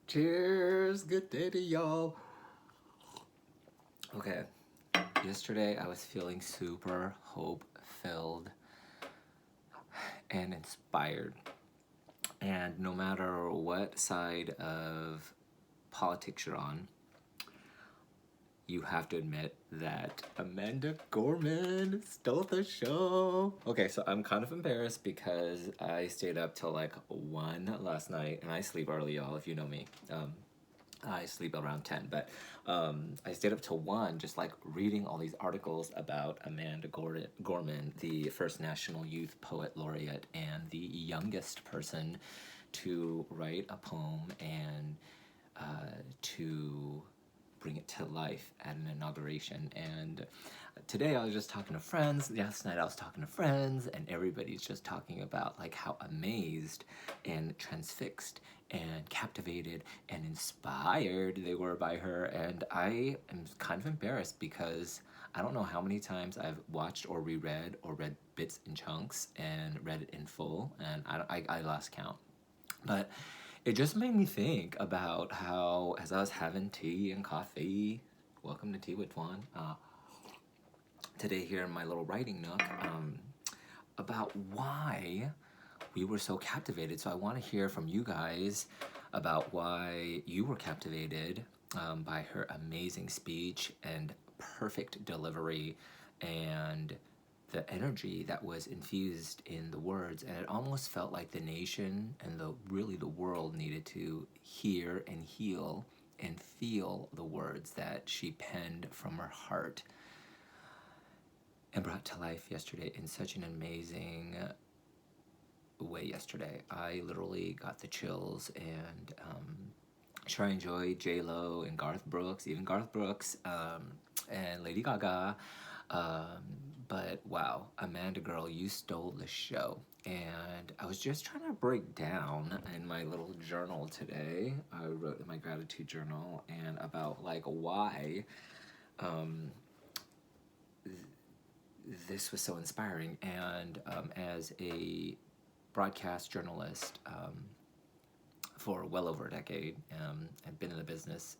Cheers! Good day to y'all. Okay, yesterday I was feeling super hope-filled and inspired. And no matter what side of politics you're on, you have to admit that Amanda Gorman stole the show. Okay, so I'm kind of embarrassed because I stayed up till like 1 last night, and I sleep early, y'all, if you know me. I sleep around 10, but I stayed up till 1 just like reading all these articles about Amanda Gorman, the first National Youth Poet Laureate and the youngest person to write a poem and to bring it to life at an inauguration. And today I was just talking to friends. Last night I was talking to friends, and everybody's just talking about like how amazed and transfixed and captivated and inspired they were by her. And I am kind of embarrassed because I don't know how many times I've watched or reread or read bits and chunks and read it in full, and I lost count. But it just made me think about how, as I was having tea and coffee, welcome to Tea with Toan, today here in my little writing nook, about why we were so captivated. So I want to hear from you guys about why you were captivated by her amazing speech and perfect delivery and the energy that was infused in the words. And it almost felt like the nation and the world needed to hear and heal and feel the words that she penned from her heart and brought to life yesterday in such an amazing way yesterday. I literally got the chills, and sure, I enjoyed J-Lo and Garth Brooks, even Garth Brooks, and Lady Gaga. But wow, Amanda girl, you stole the show. And I was just trying to break down in my little journal today. I wrote in my gratitude journal and about like why this was so inspiring. And as a broadcast journalist for well over a decade, I've been in the business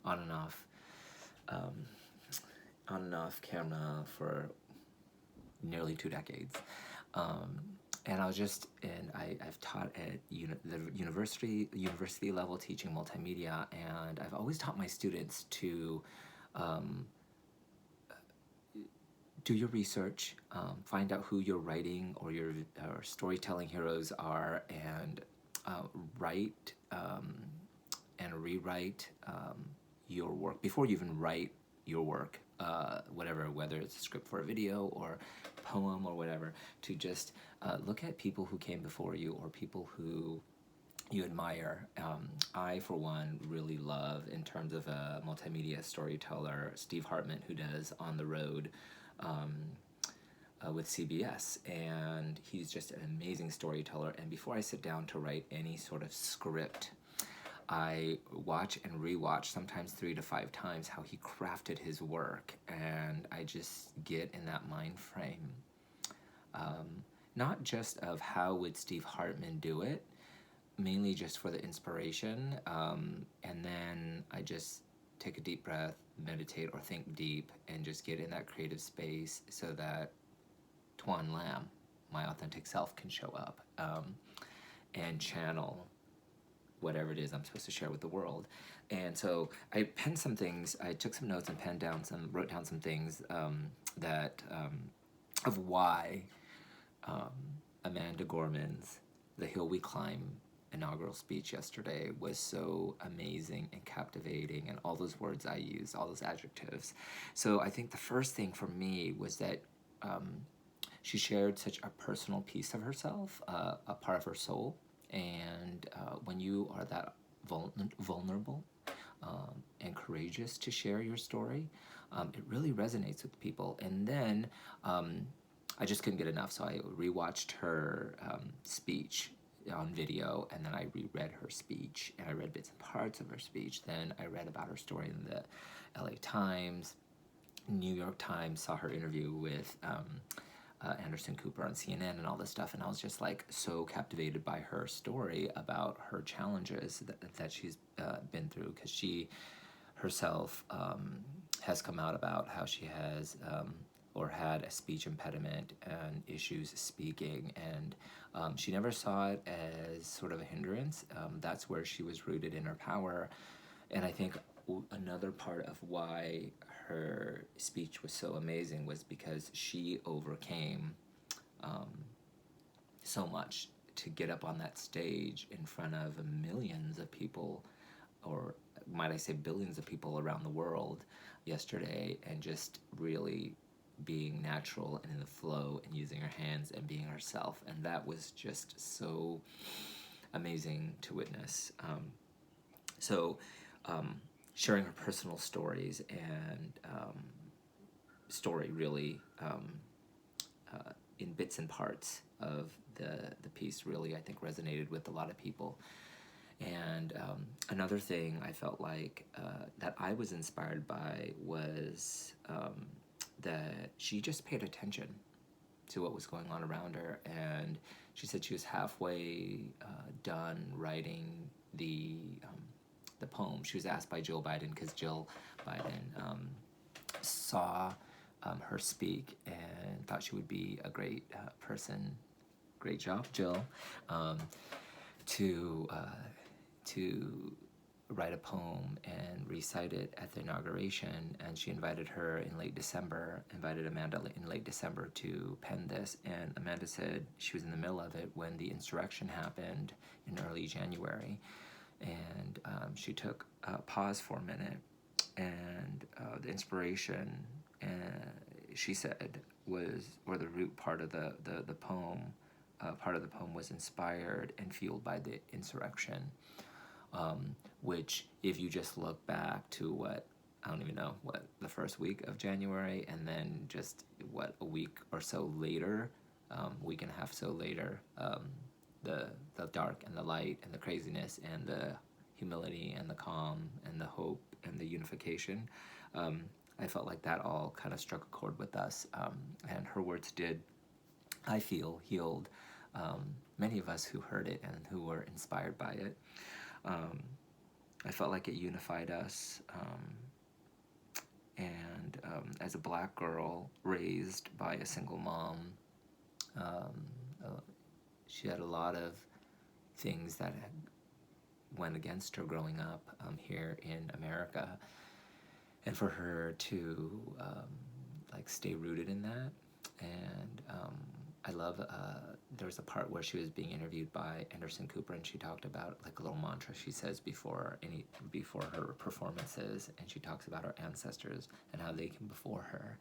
on and off camera for nearly 2 decades. And I was just, and I've taught at the university level, teaching multimedia, and I've always taught my students to do your research, find out who your writing or your storytelling heroes are, and write and rewrite your work before you even write your work, whether it's a script for a video or poem or whatever, to just look at people who came before you or people who you admire. I, for one, really love, in terms of a multimedia storyteller, Steve Hartman, who does On the Road with CBS, and he's just an amazing storyteller. And before I sit down to write any sort of script, I watch and rewatch, sometimes 3 to 5 times, how he crafted his work, and I just get in that mind frame. Not just of how would Steve Hartman do it, mainly just for the inspiration, and then I just take a deep breath, meditate, or think deep, and just get in that creative space so that Toan Lam, my authentic self, can show up and channel whatever it is I'm supposed to share with the world. And so I penned some things, I took some notes and wrote down some things of why Amanda Gorman's The Hill We Climb inaugural speech yesterday was so amazing and captivating, and all those words I used, all those adjectives. So I think the first thing for me was that she shared such a personal piece of herself, a part of her soul, and when you are that vulnerable and courageous to share your story, it really resonates with people. And then I just couldn't get enough, so I rewatched her speech on video, and then I reread her speech, and I read bits and parts of her speech. Then I read about her story in the LA Times, New York Times, saw her interview with Anderson Cooper on CNN and all this stuff, and I was just like so captivated by her story about her challenges that she's been through, because she herself has come out about how she has or had a speech impediment and issues speaking, and she never saw it as sort of a hindrance. That's where she was rooted in her power, and I think another part of why her speech was so amazing was because she overcame so much to get up on that stage in front of millions of people, or might I say billions of people around the world yesterday, and just really being natural and in the flow and using her hands and being herself. And that was just so amazing to witness. So sharing her personal stories and story really in bits and parts of the piece really, I think, resonated with a lot of people. And another thing I felt like that I was inspired by was that she just paid attention to what was going on around her. And she said she was halfway done writing the poem. She was asked by Jill Biden, because Jill Biden saw her speak and thought she would be a great person. Great job, Jill. To write a poem and recite it at the inauguration, and she invited Amanda in late December to pen this, and Amanda said she was in the middle of it when the insurrection happened in early January, and she took a pause for a minute, and the inspiration, she said, the root part of the poem, part of the poem was inspired and fueled by the insurrection. Which, if you just look back to the first week of January, and then just a week or so later, week and a half so later, the dark and the light and the craziness and the humility and the calm and the hope and the unification, I felt like that all kind of struck a chord with us, and her words did, I feel, healed many of us who heard it and who were inspired by it. I felt like it unified us, and as a Black girl raised by a single mom, she had a lot of things that went against her growing up here in America, and for her to stay rooted in that. And I love, there was a part where she was being interviewed by Anderson Cooper, and she talked about a little mantra she says before her performances, and she talks about her ancestors and how they came before her.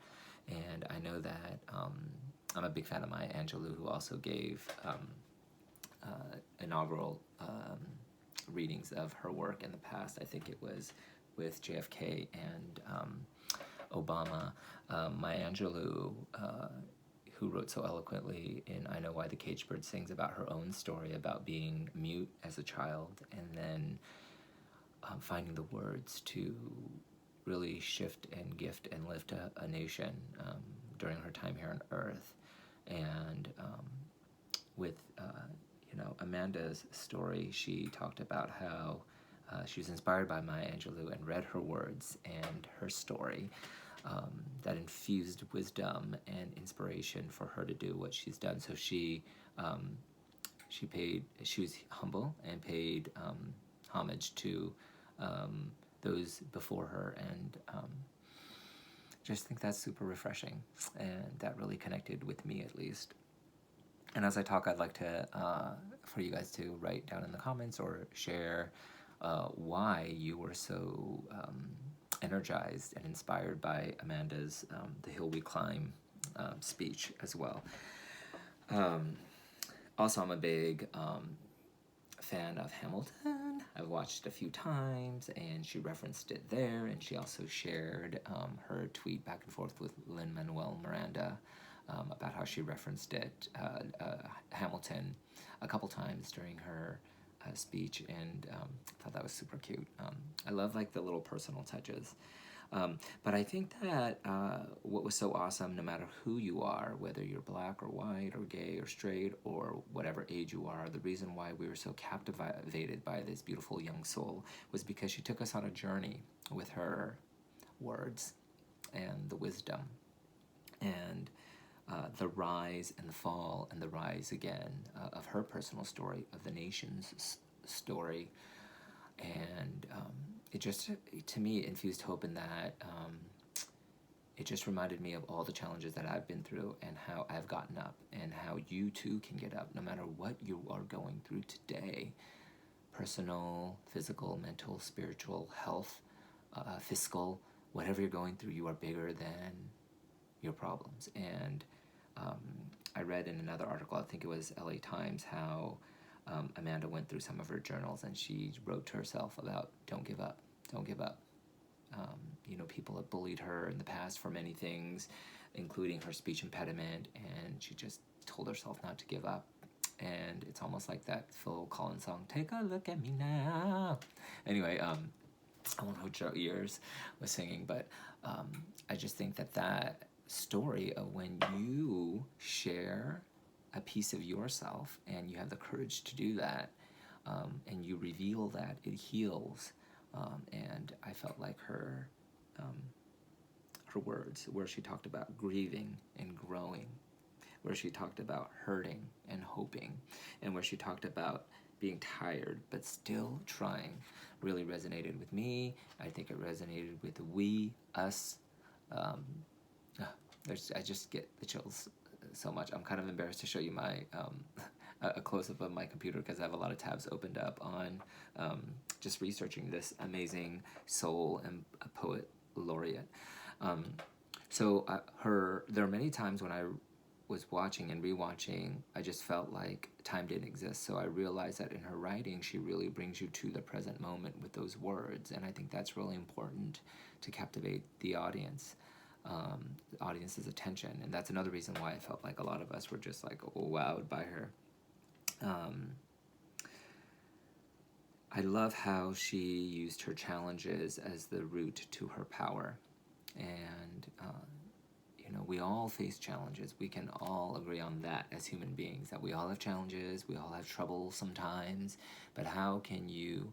And I know that I'm a big fan of Maya Angelou, who also gave inaugural readings of her work in the past. I think it was with JFK and Obama. Maya Angelou, who wrote so eloquently in I Know Why the Caged Bird Sings, about her own story about being mute as a child, and then finding the words to really shift and gift and lift a nation during her time here on Earth. And with Amanda's story, she talked about how she was inspired by Maya Angelou and read her words and her story, that infused wisdom and inspiration for her to do what she's done. So she was humble and paid homage to those before her, and just think that's super refreshing, and that really connected with me, at least. And as I talk, I'd like to for you guys to write down in the comments or share why you were so energized and inspired by Amanda's The Hill We Climb speech as well. Also, I'm a big fan of Hamilton. I've watched a few times, and she referenced it there, and she also shared her tweet back and forth with Lin-Manuel Miranda about how she referenced it, Hamilton, a couple times during her speech, and thought that was super cute. I love the little personal touches. But I think that what was so awesome, no matter who you are, whether you're black or white or gay or straight or whatever age you are, the reason why we were so captivated by this beautiful young soul was because she took us on a journey with her words and the wisdom and the rise and the fall and the rise again of her personal story, of the nation's story. And it just, to me, infused hope in that. It just reminded me of all the challenges that I've been through and how I've gotten up, and how you too can get up no matter what you are going through today. Personal, physical, mental, spiritual, health, fiscal, whatever you're going through, you are bigger than your problems. And I read in another article, I think it was LA Times, how Amanda went through some of her journals and she wrote to herself about don't give up, don't give up. People have bullied her in the past for many things, including her speech impediment, and she just told herself not to give up. And it's almost like that Phil Collins song, "Take a Look at Me Now." Anyway, I won't hold your ears with singing, but I just think that story of when you share a piece of yourself and you have the courage to do that, and you reveal that, it heals. And I felt like her words, where she talked about grieving and growing, where she talked about hurting and hoping, and where she talked about being tired but still trying, really resonated with me. I think it resonated with us. I just get the chills so much. I'm kind of embarrassed to show you my a close-up of my computer because I have a lot of tabs opened up on just researching this amazing soul and a poet laureate. There are many times when I was watching and rewatching, I just felt like time didn't exist. So I realized that in her writing, she really brings you to the present moment with those words. And I think that's really important to captivate the audience. The audience's attention. And that's another reason why I felt like a lot of us were just like wowed by her. I love how she used her challenges as the route to her power. And, we all face challenges. We can all agree on that as human beings, that we all have challenges, we all have trouble sometimes. But how can you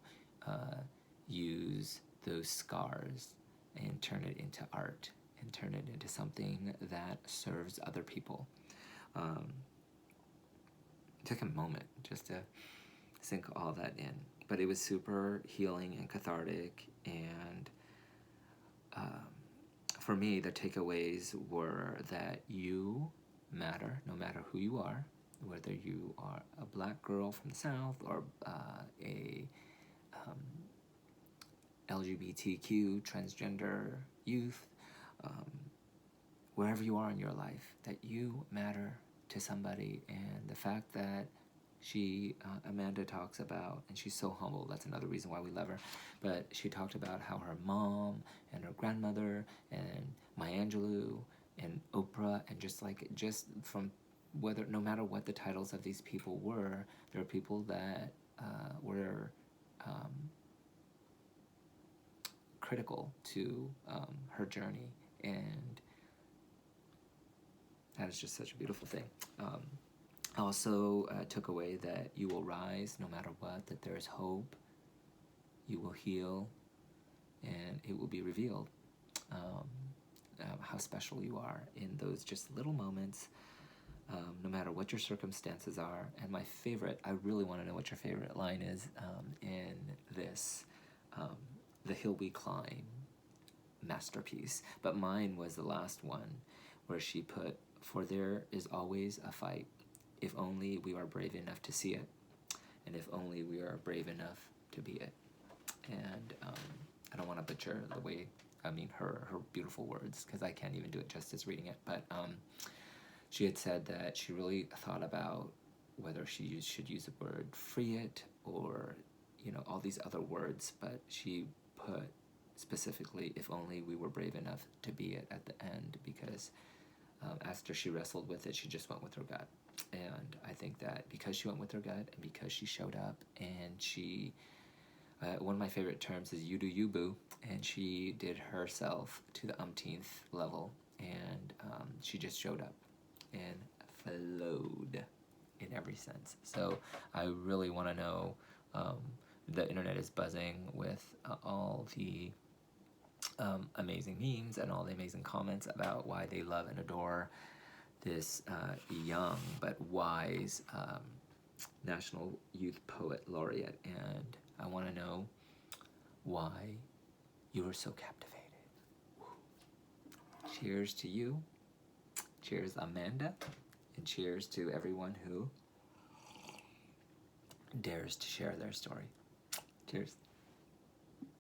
use those scars and turn it into art and turn it into something that serves other people? It took a moment just to sink all that in. But it was super healing and cathartic, and for me, the takeaways were that you matter no matter who you are, whether you are a black girl from the South or a LGBTQ, transgender youth, wherever you are in your life, that you matter to somebody. And the fact that Amanda talks about, and she's so humble, that's another reason why we love her, but she talked about how her mom and her grandmother and Maya Angelou and Oprah, and just from no matter what the titles of these people were, there are people that were critical to her journey, and that is just such a beautiful thing. Also took away that you will rise no matter what, that there is hope, you will heal, and it will be revealed how special you are in those just little moments, no matter what your circumstances are. And my favorite, I really want to know what your favorite line is in this The Hill We Climb masterpiece, but mine was the last one, where she put, "For there is always a fight, if only we are brave enough to see it, and if only we are brave enough to be it." And I don't want to butcher her beautiful words, because I can't even do it justice reading it, but she had said that she really thought about whether she should use the word "free it" or all these other words, but she put specifically, "if only we were brave enough to be it" at the end, because after she wrestled with it, she just went with her gut. And I think that because she went with her gut, and because she showed up, and she one of my favorite terms is you do you, boo, and she did herself to the umpteenth level, and she just showed up and flowed in every sense. So I really want to know, the internet is buzzing with all the amazing memes and all the amazing comments about why they love and adore this young but wise National Youth Poet Laureate, and I want to know why you were so captivated. Cheers to you. Cheers, Amanda. And cheers to everyone who dares to share their story. Cheers.